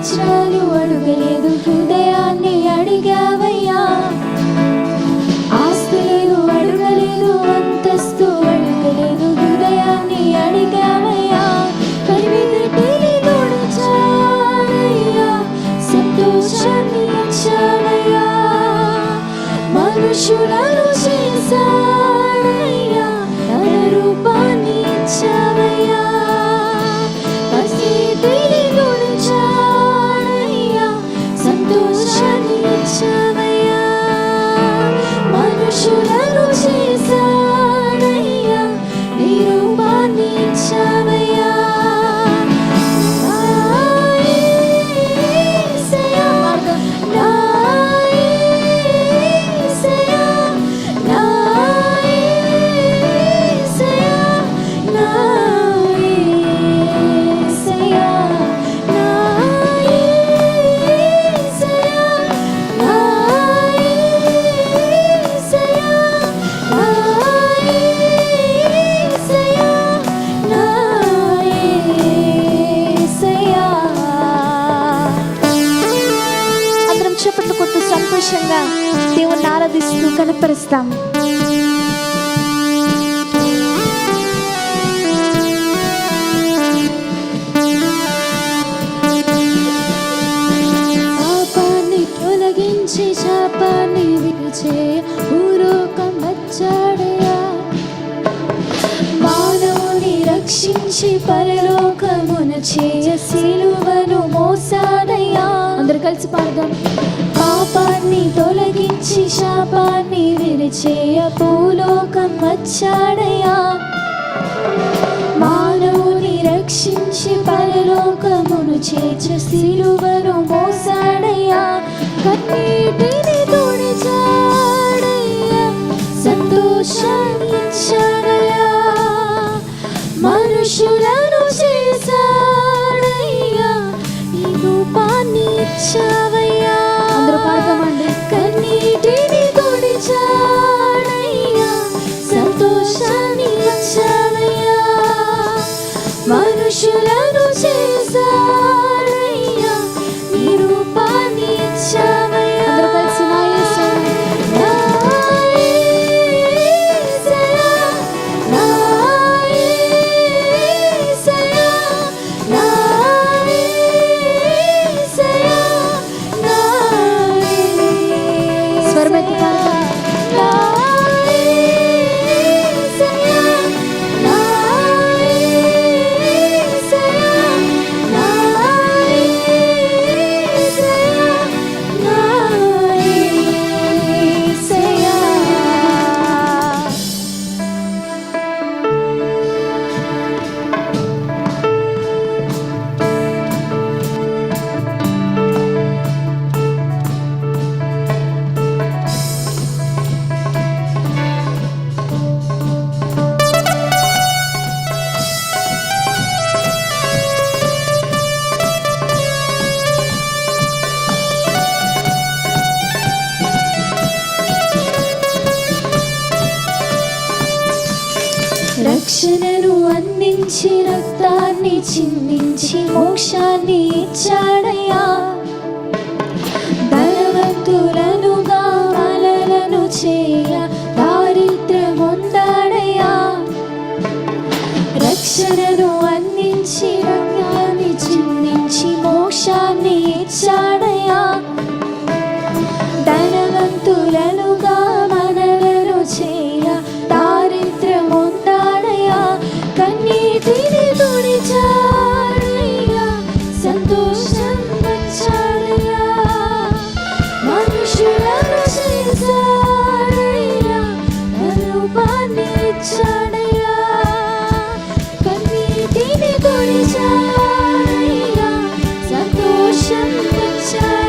వజ్రాలు అడగలేదు, హృదయాన్ని అడిగావయ్యా. ఆస్తులను అడగలేదు, అంతస్తు అడగలేదు, హృదయాన్ని అడిగావయ్యా. కనివిటిని తోడిచావయ్యా, సంతోషాన్ని ఇచ్చావయ్యా. మనుషులను చేశాడయ్యా, తన రూపాన్ని ఇచ్చావయ్యా. పరిస్థితిని తోడిచాడయ్యా, సంతోషాన్ని ఇచ్చావయ్యా. మనుషులను చేశాడయ్యా, నీ రూపాన్ని ఇచ్చావయ్యా. నా యేసయ్యా, నా యేసయ్యా, నా యేసయ్యా, నా యేసయ్యా, నా యేసయ్యా, నా యేసయ్యా, నా యేసయ్యా, నా యేసయ్యా. అందరం చప్పట్లు కొట్టు సంతోషంగా దేవుణ్ణి ఆరాధిస్తూ కనపరుస్తాం. పాపాన్ని తొలగించి శాపాన్ని విడిచే భూలోకం వచ్చాడయ్యా. మానవుని రక్షించి పరలోకమున చేయ సిలువను మోసాడయ్యా. అందరు కలిసి పాడదాం. పాపాన్ని తొలగించి శాపాన్ని విరిచేయ భూలోకం వచ్చాడయ్యా. మానవుని రక్షించి పరలోకమును చేర్చ సిలువను మోసాడయ్యా. కన్నీటిని తుడిచాడయ్యా, సంతోషాన్ని ఇచ్చాడయ్యా. మనుషులను చేశాడయ్యా, నీ రూపాన్ని ఇచ్చావయ్యా. అందరూ పాడతామండి. కన్నీటిని తుడిచాడయ్యా, సంతోషాన్ని ఇచ్చావయ్యా. మనుషులను చేశాడయ్యా, నీ రూపాన్ని ఇచ్చావయ్యా. అందరూ కలిసి నా యేసయ్యా, నా యేసయ్యా, నా యేసయ్యా, నా యేసయ్యా. స్వరమెత్తి పాడదాం. నా యేసయ్యా, నా యేసయ్యా, నా యేసయ్యా, నా యేసయ్యా. రక్షణను అందించి రక్తాన్ని చిందించి మోక్షాన్ని ఇచ్చాడయ్యా. ధనవంతులనుగా మనలను చేయ దారిద్ర్యం పొందాడయ్యా. రక్షణను అందించి రక్తాన్ని చిందించి మోక్షాన్ని ఇచ్చాడయ్యా. ధనవంతులనుగా మనలను చేయ దారిద్ర్యం పొందాడయ్యా. కన్నీటిని తుడిచాడయ్యా, సంతోషం వచ్చాడయ్యా. మనుషులను చేశాడయ్యా, తన రూపాన్ని ఇచ్చాడయ్యా. కన్నీటిని తుడిచాడయ్యా, సంతోషం వచ్చాడయ్యా.